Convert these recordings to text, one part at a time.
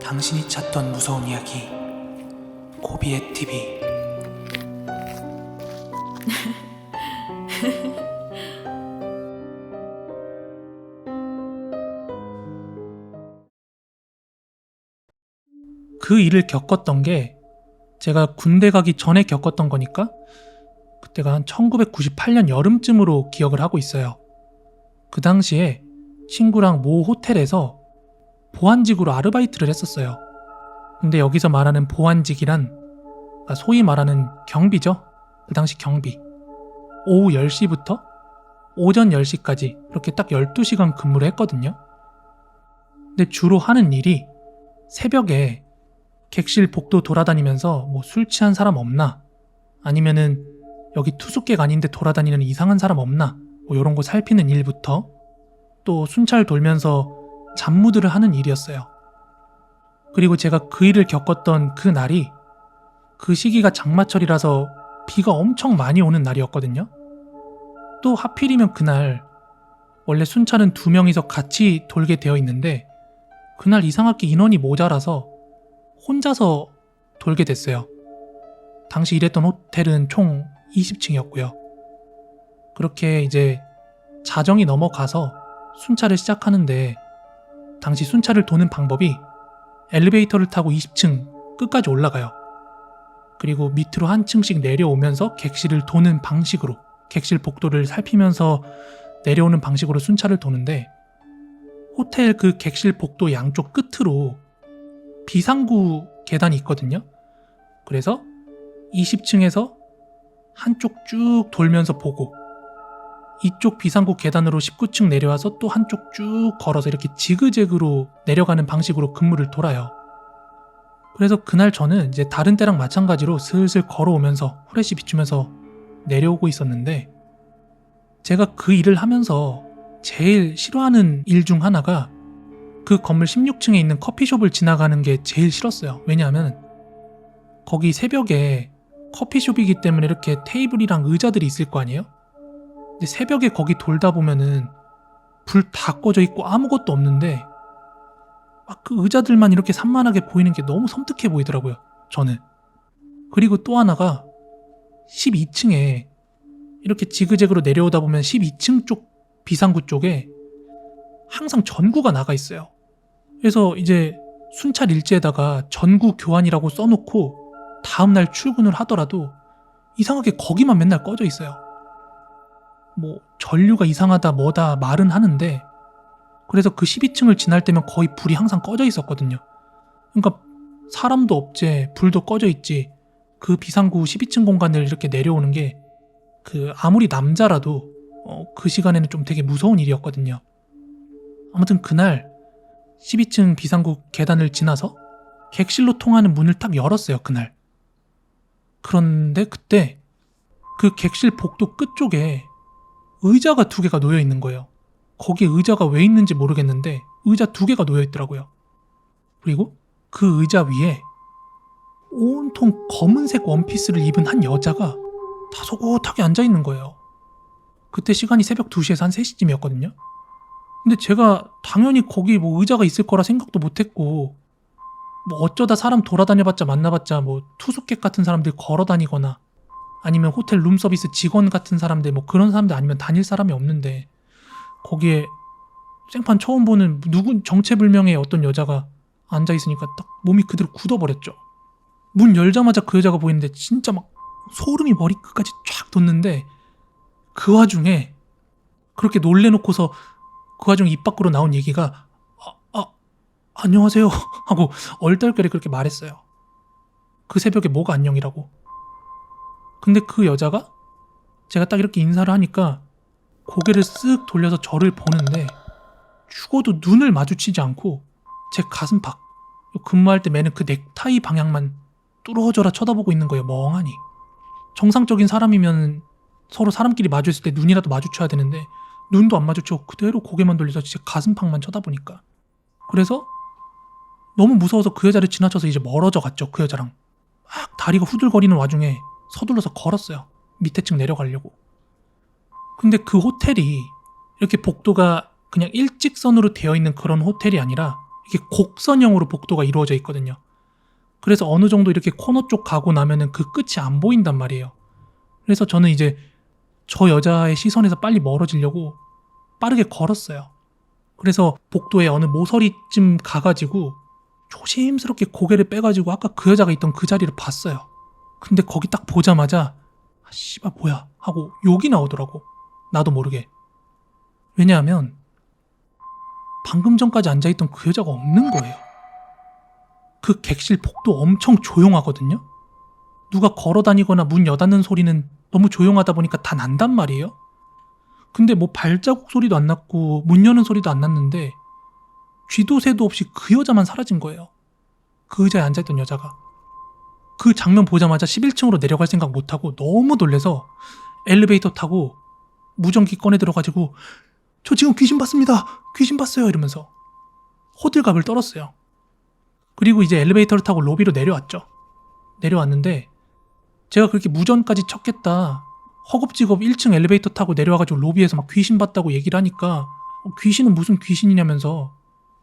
당신이 찾던 무서운 이야기 고비의 TV. 그 일을 겪었던 게 제가 군대 가기 전에 겪었던 거니까 그때가 한 1998년 여름쯤으로 기억을 하고 있어요. 그 당시에 친구랑 모 호텔에서 보안직으로 아르바이트를 했었어요. 근데 여기서 말하는 보안직이란 소위 말하는 경비죠. 그 당시 경비. 오후 10시부터 오전 10시까지 이렇게 딱 12시간 근무를 했거든요. 근데 주로 하는 일이 새벽에 객실 복도 돌아다니면서 뭐 술 취한 사람 없나, 아니면은 여기 투숙객 아닌데 돌아다니는 이상한 사람 없나, 뭐 이런 거 살피는 일부터 또 순찰 돌면서 잡무들을 하는 일이었어요. 그리고 제가 그 일을 겪었던 그 날이 그 시기가 장마철이라서 비가 엄청 많이 오는 날이었거든요. 또 하필이면 그날 원래 순찰은 2명이서 같이 돌게 되어 있는데 그날 이상하게 인원이 모자라서 혼자서 돌게 됐어요. 당시 일했던 호텔은 총 20층이었고요. 그렇게 이제 자정이 넘어가서 순찰을 시작하는데 당시 순찰을 도는 방법이 엘리베이터를 타고 20층 끝까지 올라가요. 그리고 밑으로 한 층씩 내려오면서 객실을 도는 방식으로, 객실 복도를 살피면서 내려오는 방식으로 순찰을 도는데 호텔 그 객실 복도 양쪽 끝으로 비상구 계단이 있거든요. 그래서 20층에서 한쪽 쭉 돌면서 보고 이쪽 비상구 계단으로 19층 내려와서 또 한쪽 쭉 걸어서 이렇게 지그재그로 내려가는 방식으로 근무를 돌아요. 그래서 그날 저는 이제 다른 때랑 마찬가지로 슬슬 걸어오면서 후레쉬 비추면서 내려오고 있었는데 제가 그 일을 하면서 제일 싫어하는 일 중 하나가 그 건물 16층에 있는 커피숍을 지나가는 게 제일 싫었어요. 왜냐하면 거기 새벽에 커피숍이기 때문에 이렇게 테이블이랑 의자들이 있을 거 아니에요? 근데 새벽에 거기 돌다 보면은 불 다 꺼져 있고 아무것도 없는데 막 그 의자들만 이렇게 산만하게 보이는 게 너무 섬뜩해 보이더라고요, 저는. 그리고 또 하나가 12층에 이렇게 지그재그로 내려오다 보면 12층 쪽 비상구 쪽에 항상 전구가 나가 있어요. 그래서 이제 순찰 일지에다가 전구 교환이라고 써놓고 다음날 출근을 하더라도 이상하게 거기만 맨날 꺼져 있어요. 뭐 전류가 이상하다 뭐다 말은 하는데 그래서 그 12층을 지날 때면 거의 불이 항상 꺼져 있었거든요. 그러니까 사람도 없지, 불도 꺼져 있지, 그 비상구 12층 공간을 이렇게 내려오는 게 그 아무리 남자라도 그 시간에는 좀 되게 무서운 일이었거든요. 아무튼 그날 12층 비상구 계단을 지나서 객실로 통하는 문을 딱 열었어요, 그날. 그런데 그때 그 객실 복도 끝쪽에 의자가 2개가 놓여 있는 거예요. 거기에 의자가 왜 있는지 모르겠는데 의자 2개가 놓여 있더라고요. 그리고 그 의자 위에 온통 검은색 원피스를 입은 한 여자가 다소곳하게 앉아 있는 거예요. 그때 시간이 새벽 2시에서 한 3시쯤이었거든요. 근데 제가 당연히 거기 뭐 의자가 있을 거라 생각도 못했고 뭐 어쩌다 사람 돌아다녀봤자 만나봤자 뭐 투숙객 같은 사람들 걸어다니거나 아니면 호텔 룸서비스 직원 같은 사람들 뭐 그런 사람들 아니면 다닐 사람이 없는데 거기에 생판 처음 보는 누군 정체불명의 어떤 여자가 앉아있으니까 딱 몸이 그대로 굳어버렸죠. 문 열자마자 그 여자가 보이는데 진짜 막 소름이 머리 끝까지 쫙 돋는데 그 와중에 그렇게 놀래놓고서 그 와중에 입 밖으로 나온 얘기가 안녕하세요 하고 얼떨결에 그렇게 말했어요. 그 새벽에 뭐가 안녕이라고. 근데 그 여자가 제가 딱 이렇게 인사를 하니까 고개를 쓱 돌려서 저를 보는데 죽어도 눈을 마주치지 않고 제 가슴팍, 근무할 때 매는 그 넥타이 방향만 뚫어져라 쳐다보고 있는 거예요, 멍하니. 정상적인 사람이면 서로 사람끼리 마주했을 때 눈이라도 마주쳐야 되는데 눈도 안 마주치고 그대로 고개만 돌려서 제 가슴팍만 쳐다보니까. 그래서 너무 무서워서 그 여자를 지나쳐서 이제 멀어져 갔죠, 그 여자랑. 막 다리가 후들거리는 와중에 서둘러서 걸었어요, 밑에 층 내려가려고. 근데 그 호텔이 이렇게 복도가 그냥 일직선으로 되어 있는 그런 호텔이 아니라 이게 곡선형으로 복도가 이루어져 있거든요. 그래서 어느 정도 이렇게 코너 쪽 가고 나면은 그 끝이 안 보인단 말이에요. 그래서 저는 이제 저 여자의 시선에서 빨리 멀어지려고 빠르게 걸었어요. 그래서 복도의 어느 모서리쯤 가가지고 조심스럽게 고개를 빼가지고 아까 그 여자가 있던 그 자리를 봤어요. 근데 거기 딱 보자마자 아 씨발 뭐야 하고 욕이 나오더라고. 나도 모르게. 왜냐하면 방금 전까지 앉아있던 그 여자가 없는 거예요. 그 객실 복도 엄청 조용하거든요. 누가 걸어다니거나 문 여닫는 소리는 너무 조용하다 보니까 다 난단 말이에요. 근데 뭐 발자국 소리도 안 났고 문 여는 소리도 안 났는데 쥐도 새도 없이 그 여자만 사라진 거예요. 그 의자에 앉아있던 여자가. 그 장면 보자마자 11층으로 내려갈 생각 못하고 너무 놀래서 엘리베이터 타고 무전기 꺼내 들어가지고 저 지금 귀신 봤습니다. 귀신 봤어요. 이러면서 호들갑을 떨었어요. 그리고 이제 엘리베이터를 타고 로비로 내려왔죠. 내려왔는데 제가 그렇게 무전까지 쳤겠다. 허겁지겁 1층 엘리베이터 타고 내려와가지고 로비에서 막 귀신 봤다고 얘기를 하니까 귀신은 무슨 귀신이냐면서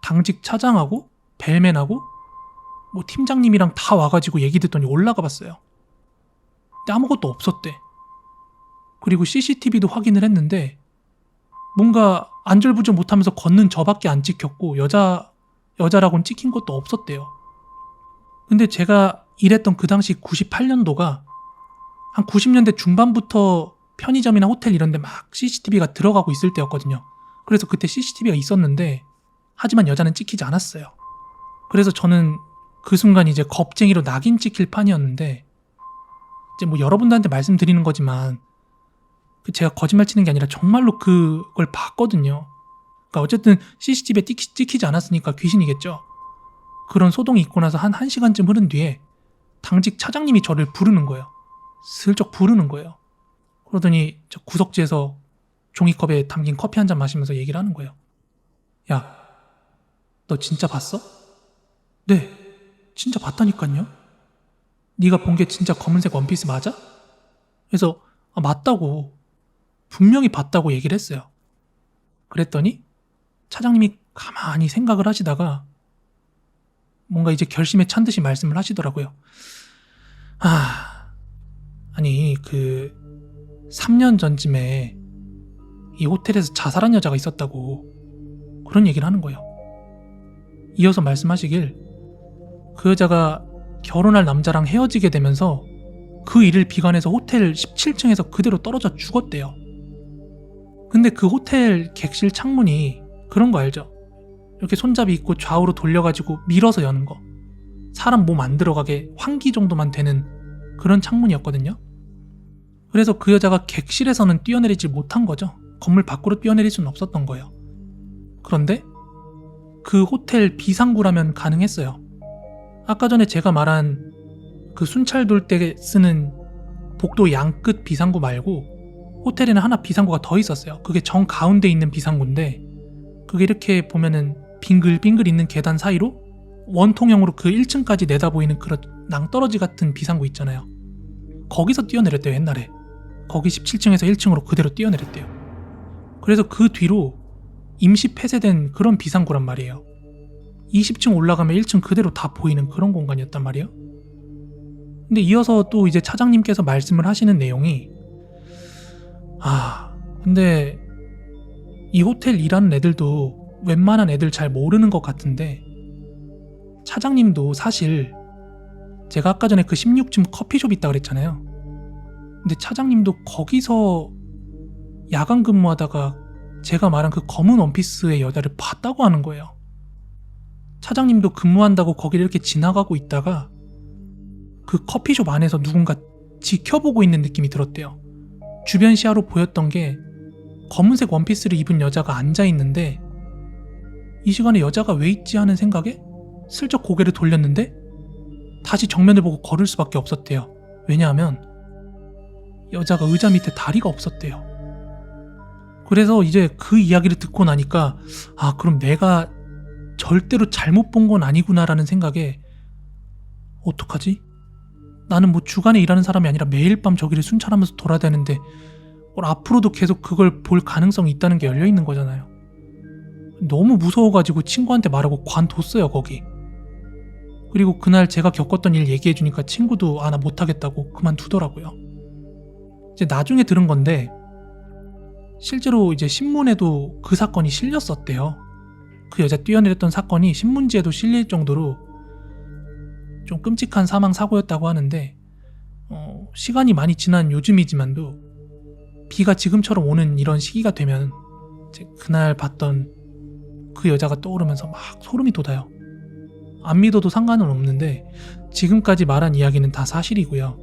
당직 차장하고 벨맨하고 뭐 팀장님이랑 다 와가지고 얘기 듣더니 올라가 봤어요. 근데 아무것도 없었대. 그리고 CCTV도 확인을 했는데 뭔가 안절부절 못하면서 걷는 저밖에 안 찍혔고 여자라고는 찍힌 것도 없었대요. 근데 제가 일했던 그 당시 98년도가 한 90년대 중반부터 편의점이나 호텔 이런 데 막 CCTV가 들어가고 있을 때였거든요. 그래서 그때 CCTV가 있었는데 하지만 여자는 찍히지 않았어요. 그래서 저는 그 순간 이제 겁쟁이로 낙인 찍힐 판이었는데 이제 뭐 여러분들한테 말씀드리는 거지만 제가 거짓말 치는 게 아니라 정말로 그걸 봤거든요. 그러니까 어쨌든 CCTV에 찍히지 않았으니까 귀신이겠죠. 그런 소동이 있고 나서 한 1시간쯤 흐른 뒤에 당직 차장님이 저를 부르는 거예요. 슬쩍 부르는 거예요. 그러더니 저 구석지에서 종이컵에 담긴 커피 한 잔 마시면서 얘기를 하는 거예요. 야, 너 진짜 봤어? 네, 진짜 봤다니까요. 네가 본 게 진짜 검은색 원피스 맞아? 그래서 맞다고, 분명히 봤다고 얘기를 했어요. 그랬더니 차장님이 가만히 생각을 하시다가 뭔가 이제 결심에 찬 듯이 말씀을 하시더라고요. 아니 3년 전쯤에 이 호텔에서 자살한 여자가 있었다고 그런 얘기를 하는 거예요. 이어서 말씀하시길 그 여자가 결혼할 남자랑 헤어지게 되면서 그 일을 비관해서 호텔 17층에서 그대로 떨어져 죽었대요. 근데 그 호텔 객실 창문이 그런 거 알죠? 이렇게 손잡이 있고 좌우로 돌려가지고 밀어서 여는 거. 사람 몸 안 들어가게 환기 정도만 되는 그런 창문이었거든요. 그래서 그 여자가 객실에서는 뛰어내리지 못한 거죠. 건물 밖으로 뛰어내릴 수는 없었던 거예요. 그런데 그 호텔 비상구라면 가능했어요. 아까 전에 제가 말한 그 순찰 돌 때 쓰는 복도 양끝 비상구 말고 호텔에는 하나 비상구가 더 있었어요. 그게 정 가운데 있는 비상구인데 그게 이렇게 보면은 빙글빙글 있는 계단 사이로 원통형으로 그 1층까지 내다보이는 그런 낭떠러지 같은 비상구 있잖아요. 거기서 뛰어내렸대요. 옛날에. 거기 17층에서 1층으로 그대로 뛰어내렸대요. 그래서 그 뒤로 임시 폐쇄된 그런 비상구란 말이에요. 20층 올라가면 1층 그대로 다 보이는 그런 공간이었단 말이에요. 근데 이어서 또 이제 차장님께서 말씀을 하시는 내용이 근데 이 호텔 일하는 애들도 웬만한 애들 잘 모르는 것 같은데 차장님도 사실 제가 아까 전에 그 16층 커피숍 있다고 그랬잖아요. 근데 차장님도 거기서 야간 근무하다가 제가 말한 그 검은 원피스의 여자를 봤다고 하는 거예요. 차장님도 근무한다고 거기를 이렇게 지나가고 있다가 그 커피숍 안에서 누군가 지켜보고 있는 느낌이 들었대요. 주변 시야로 보였던 게 검은색 원피스를 입은 여자가 앉아있는데 이 시간에 여자가 왜 있지 하는 생각에 슬쩍 고개를 돌렸는데 다시 정면을 보고 걸을 수밖에 없었대요. 왜냐하면 여자가 의자 밑에 다리가 없었대요. 그래서 이제 그 이야기를 듣고 나니까 그럼 내가 절대로 잘못 본 건 아니구나라는 생각에 어떡하지? 나는 뭐 주간에 일하는 사람이 아니라 매일 밤 저기를 순찰하면서 돌아다니는데 앞으로도 계속 그걸 볼 가능성이 있다는 게 열려있는 거잖아요. 너무 무서워가지고 친구한테 말하고 관뒀어요, 거기. 그리고 그날 제가 겪었던 일 얘기해주니까 친구도 나 못하겠다고 그만두더라고요. 이제 나중에 들은 건데 실제로 이제 신문에도 그 사건이 실렸었대요. 그 여자 뛰어내렸던 사건이 신문지에도 실릴 정도로 좀 끔찍한 사망 사고였다고 하는데 시간이 많이 지난 요즘이지만도 비가 지금처럼 오는 이런 시기가 되면 이제 그날 봤던 그 여자가 떠오르면서 막 소름이 돋아요. 안 믿어도 상관은 없는데 지금까지 말한 이야기는 다 사실이고요.